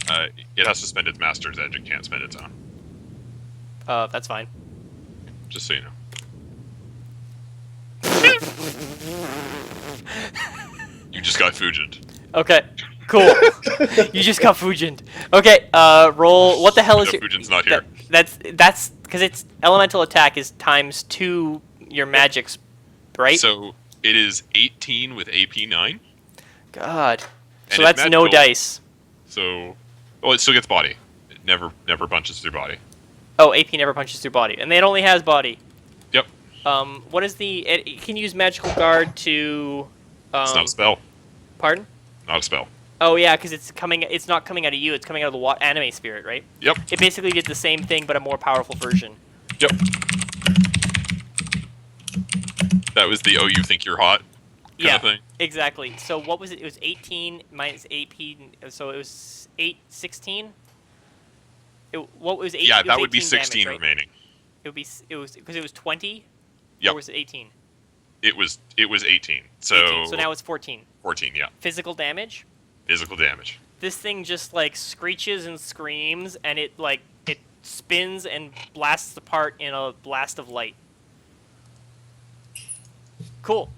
It has to spend its master's edge. It can't spend its own. That's fine. Just so you know. You just got Fujined. Okay, cool. You just got Fujined. Okay, roll. What the hell is No, your? Fujin's not here. That's because its elemental attack is ×2 your magic's, right? So it is 18 with AP 9. God. And So it's that's no magical. dice. So, well, it still gets body. It never punches through body. Oh, AP never punches through body, and it only has body. Yep. What is the? It can use magical guard to. It's not a spell. Pardon? Not a spell. Oh yeah, because it's coming. It's not coming out of you. It's coming out of the anime spirit, right? Yep. It basically did the same thing, but a more powerful version. Yep. That was the "oh, you think you're hot" kind of thing. Exactly. So what was it? It was 18 minus AP, so it was 16. What was 18? Yeah, It was that would be 18 16 damage, right? remaining. It was because it was 20. Yep. Or was it 18? It was 18. So 18. So now it's 14. 14. Yeah. Physical damage. Physical damage. This thing just like screeches and screams, and it spins and blasts apart in a blast of light. Cool.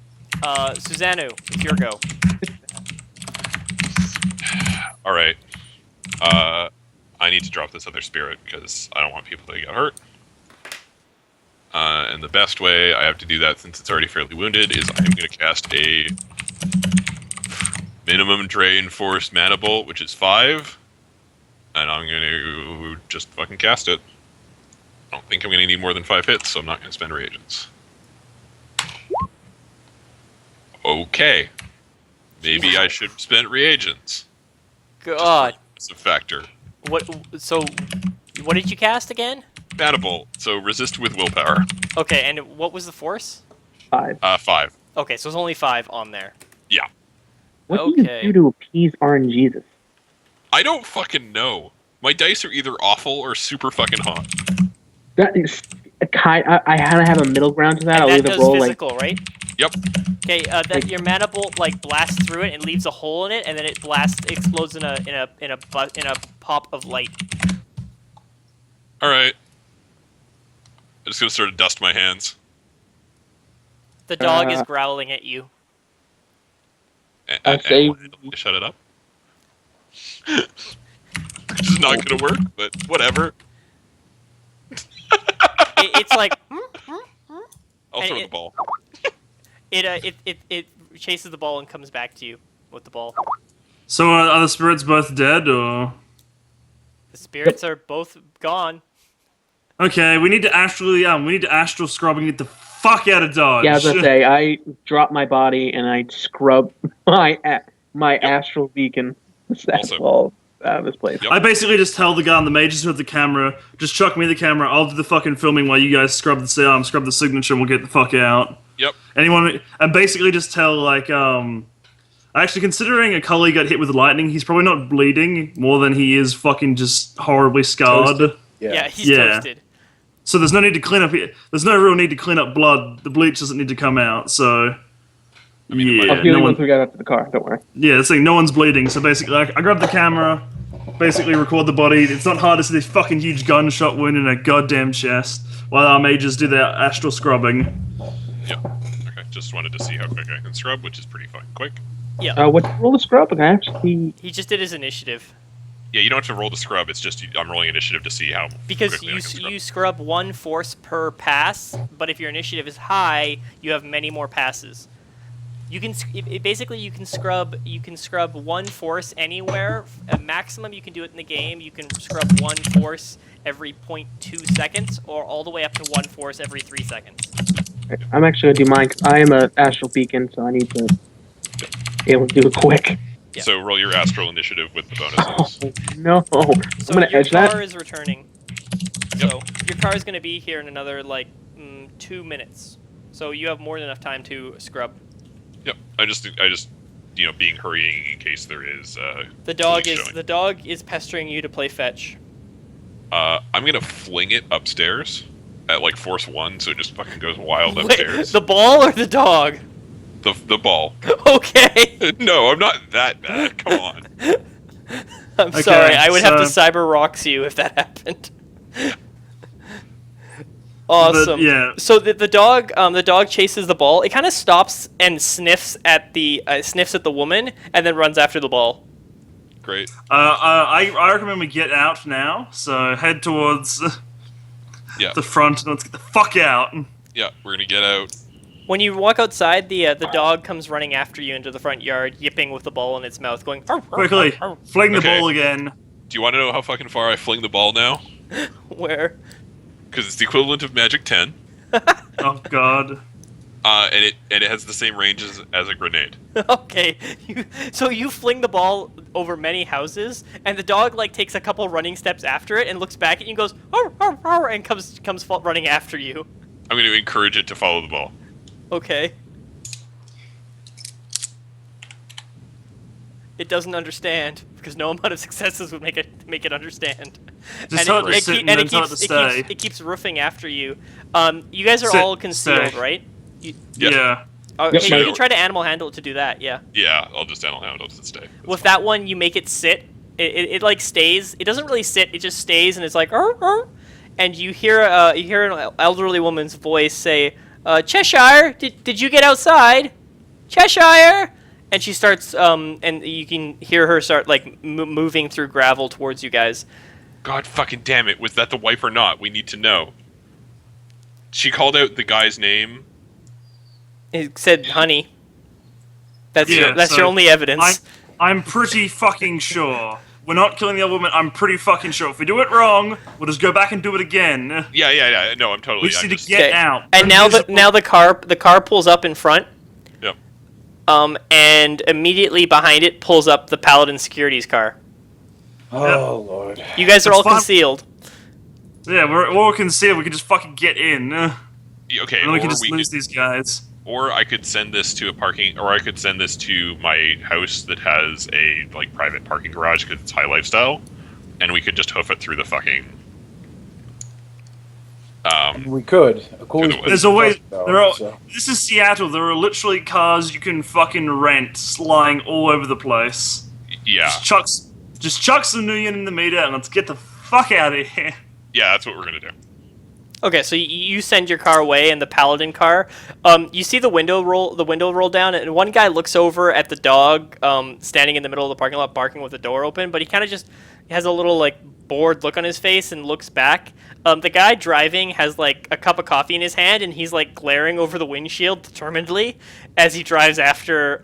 Susanoo, it's your go. All right. I need to drop this other spirit because I don't want people to get hurt. And the best way I have to do that, since it's already fairly wounded, is I'm going to cast a minimum drain force mana bolt, which is 5. And I'm going to just fucking cast it. I don't think I'm going to need more than 5 hits, so I'm not going to spend reagents. Okay. Maybe I should have spent reagents. God. It's a factor. So, what did you cast again? Mana bolt, so resist with willpower. Okay, and what was the force? 5. 5. Okay, so it's only 5 on there. Yeah. What do Okay. you do to appease RNGesus? I don't fucking know. My dice are either awful or super fucking hot. That is I had to have a middle ground to that. I'll And either that roll does like physical, right? Yep. Okay, your mana bolt like blasts through it and leaves a hole in it, and then it explodes in a pop of light. All right. I'm just gonna sort of dust my hands. The dog is growling at you. I'd say- Shut it up. This is not gonna work, but whatever. It's like I'll And throw it- the ball. it chases the ball and comes back to you with the ball. So are the spirits both dead, or...? The spirits are both gone. Okay, we need to astral scrub and get the fuck out of Dodge. Yeah, as I say, I drop my body and I scrub my astral beacon. That's Also- all out of this place. Yep. I basically just tell the guy on the mages with the camera, just chuck me the camera, I'll do the fucking filming while you guys scrub the signature, and we'll get the fuck out. Yep. And basically just tell, like, actually, considering a colleague got hit with lightning, he's probably not bleeding more than he is fucking just horribly scarred. Toasted. Yeah, he's Yeah. toasted. So there's no need to clean up. There's no real need to clean up blood. The bleach doesn't need to come out. So mean, yeah, I'll feel you once we got up to the car. Don't worry. yeah, it's like no one's bleeding. So basically, I grab the camera, basically record the body. It's not hard to see this fucking huge gunshot wound in a goddamn chest, while our mages do their astral scrubbing. Yep. Okay. Just wanted to see how quick I can scrub, which is pretty fucking quick. Yeah, What's the roll of scrub? Okay, actually, he just did his initiative. Yeah, you don't have to roll the scrub. It's just I'm rolling initiative to see how Because quickly I can scrub. you scrub 1 force per pass, but if your initiative is high, you have many more passes. You can basically you can scrub 1 force anywhere. At maximum, you can do it in the game. You can scrub 1 force every 0.2 seconds, or all the way up to 1 force every 3 seconds. I'm actually gonna do mine 'cause I am an astral beacon, so I need to be able to do it quick. Yeah. So roll your astral initiative with the bonuses. Oh, no, So I'm gonna your edge car that. is returning. Yep. So your car is going to be here in another 2 minutes. So you have more than enough time to scrub. Yep. I just being hurrying in case there is. The dog police is showing. pestering you to play fetch. I'm gonna fling it upstairs at like force 1, so it just fucking goes wild Wait, upstairs. the ball or the dog? The ball. Okay. No, I'm not that bad. Come on. I'm Okay, sorry, I would have to so- cyber rocks you if that happened. Awesome. But, yeah. So the dog chases the ball. It kind of stops and sniffs at the woman, and then runs after the ball. Great. I recommend we get out now. So head towards Yeah. the front and let's get the fuck out. Yeah, we're gonna get out. When you walk outside, the dog comes running after you into the front yard, yipping with the ball in its mouth, going. "Arr, arr, Quickly, arr, arr." fling the Okay. ball again. Do you want to know how fucking far I fling the ball now? Where? Because it's the equivalent of Magic 10, Oh god. and it has the same range as a grenade. Okay, so you fling the ball over many houses, and the dog like takes a couple running steps after it and looks back at you and goes "Arr, arr, arr," and comes running after you. I'm going to encourage it to follow the ball. Okay. It doesn't understand because no amount of successes would make it understand. Just tell it to sit and then tell it to stay. It keeps roofing after you. You guys are Sit, all concealed, stay. right? Yes. Yeah. Okay, Yep. you can try to animal handle it to do that. Yeah. Yeah, I'll just handle it to stay. That's With fine. that one, you make it sit. It like stays. It doesn't really sit. It just stays, and it's like, "Arr, arr." And you hear an elderly woman's voice say, "Cheshire, did you get outside? Cheshire." And she starts, and you can hear her start like moving through gravel towards you guys. God fucking damn it! Was that the wife or not? We need to know. She called out the guy's name. It said, "Honey." That's Yeah, your so only evidence. I'm pretty fucking sure. We're not killing the other woman. I'm pretty fucking sure. If we do it wrong, we'll just go back and do it again. Yeah. No, I'm totally. We just I'm need just, to get Okay. out. And now the car pulls up in front. Yep. And immediately behind it pulls up the Paladin Securities car. Oh, Lord. You guys are It's all fine. concealed. Yeah, we're all concealed. We can just fucking get in. And Okay. then we can Or just we lose could, these guys. or I could send this to a parking, or I could send this to my house that has a like private parking garage because it's high lifestyle, and we could just hoof it through the fucking. We could. Of course, There's always- there are- so. This is Seattle. There are literally cars you can fucking rent lying all over the place. Yeah. Just chuck some new yen in the meter and let's get the fuck out of here. Yeah, that's what we're gonna do. Okay, so you send your car away in the Paladin car. You see the window roll down, and one guy looks over at the dog standing in the middle of the parking lot barking with the door open, but he kind of just has a little like bored look on his face and looks back. The guy driving has like a cup of coffee in his hand, and he's like glaring over the windshield determinedly as he drives after.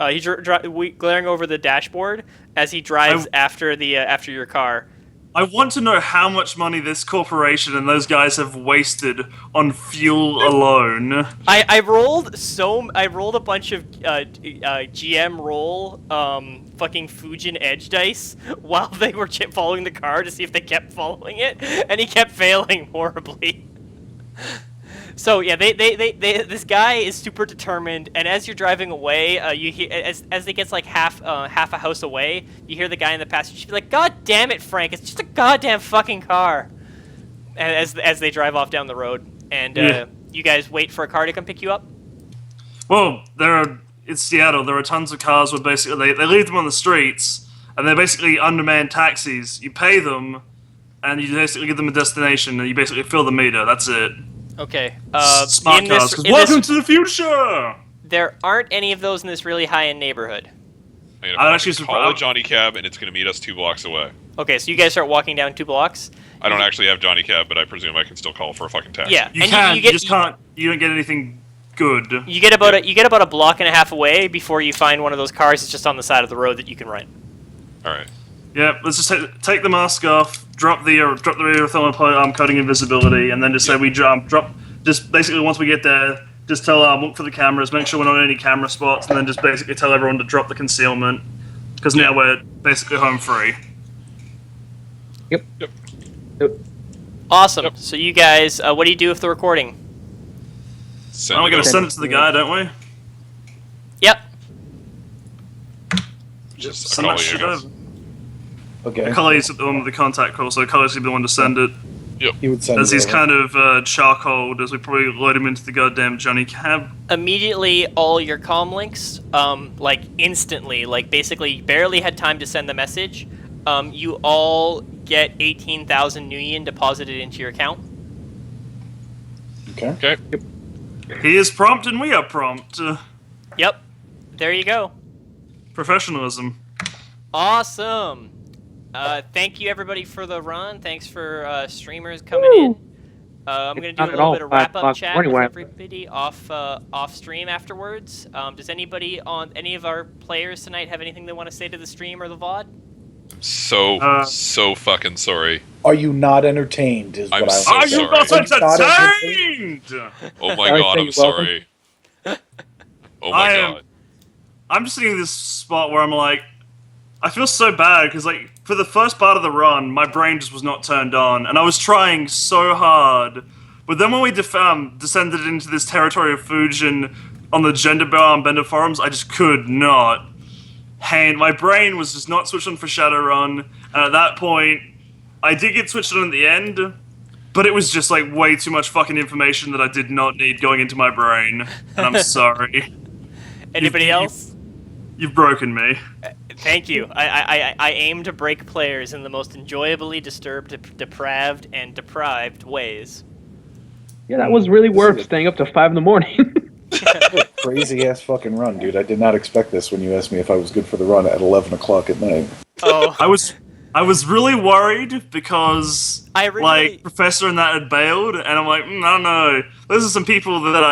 Glaring over the dashboard as he drives after your car. I want to know how much money this corporation and those guys have wasted on fuel alone. I rolled a bunch of GM roll fucking Fujin edge dice while they were following the car to see if they kept following it, and he kept failing horribly. So yeah, this guy is super determined, and as you're driving away, you hear as it gets like half a house away, you hear the guy in the passenger seat be like, "God damn it, Frank! It's just a goddamn fucking car." And as they drive off down the road, and Yeah. you guys wait for a car to come pick you up. Well, it's Seattle. There are tons of cars where basically they leave them on the streets, and they're basically undermanned taxis. You pay them, and you basically give them a destination, and you basically fill the meter. That's it. Okay. Smart in cars. this- 'Cause in welcome this- to the future. There aren't any of those in this really high-end neighborhood. I'm I'd gonna actually fucking call a surprise- Johnny Cab, and it's gonna meet us 2 blocks away. Okay, so you guys start walking down 2 blocks. I don't actually have Johnny Cab, but I presume I can still call for a fucking taxi. Yeah, You and can. you You, get just can't. You don't get anything good. you get about a block and a half away before you find one of those cars that's just on the side of the road that you can rent. All right. Yeah. Let's just take the mask off. Drop the rear thermal arm coating invisibility, and then just say we drop. Just basically once we get there, just tell look for the cameras. Make sure we're not in any camera spots, and then just basically tell everyone to drop the concealment. Because now we're basically home free. Yep. Awesome. Yep. So you guys, what do you do with the recording? Send Oh, we it gotta over. send it to the guy, don't we? Yep. Just Send call that you, shit I guess. over. Okay. Cully's the one with the contact call, so Cully's the one to send it. He would send As it he's over. kind of charcoaled, as we probably load him into the goddamn Johnny Cab. Immediately, all your comm links, like instantly, like basically you barely had time to send the message. You all get 18,000 new yen deposited into your account. Okay. Okay. He is prompt and we are prompt. Yep. There you go. Professionalism. Awesome. Thank you everybody for the run. Thanks for streamers coming in. I'm gonna do a Not at little all bit of 5 wrap o'clock up chat morning with when I- everybody off stream afterwards. Does anybody on any of our players tonight have anything they want to say to the stream or the VOD? So fucking sorry. Are you not entertained? Is I'm what I so want to Are say. you not sorry. Are you not entertained? Oh my Sorry, god, say I'm you're welcome. sorry. Oh my I am- god. I'm just sitting in this spot where I'm like, I feel so bad because like for the first part of the run, my brain just was not turned on, and I was trying so hard. But then when we descended into this territory of Fujin on the Gender Bender forums, I just could not. My brain was just not switched on for Shadowrun, and at that point, I did get switched on at the end, but it was just like way too much fucking information that I did not need going into my brain, and I'm sorry. Anybody else? You've broken me. Thank you. I aim to break players in the most enjoyably disturbed, depraved, and deprived ways. Yeah, that was really worth staying up to 5 in the morning. Crazy ass fucking run, dude. I did not expect this when you asked me if I was good for the run at 11 o'clock at night. Oh, I was really worried because I originally- like Professor and that had bailed, and I'm like, I don't know. Those are some people that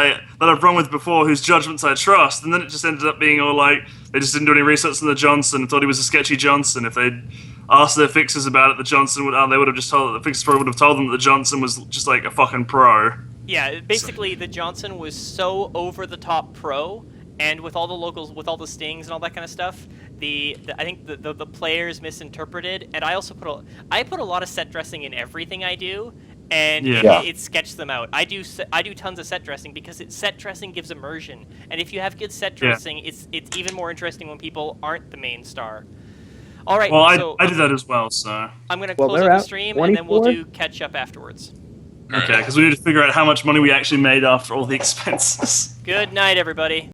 I've run with before whose judgments I trust, and then it just ended up being all like they just didn't do any research on the Johnson and thought he was a sketchy Johnson. If they'd asked their fixers about it, the Johnson would they would have just told the fixers probably would have told them that the Johnson was just like a fucking pro. yeah. Basically, the Johnson was so over the top pro, and with all the locals, with all the stings and all that kind of stuff, I think the players misinterpreted, and I also put a lot of set dressing in everything I do, and Yeah. it sketched them out. I do tons of set dressing because set dressing gives immersion, and if you have good set dressing, it's even more interesting when people aren't the main star. All right, Well, so I did that as well, so I'm gonna Well, close they're out the at stream, and then we'll 24? do catch up afterwards. okay, because we need to figure out how much money we actually made after all the expenses. Good night, everybody.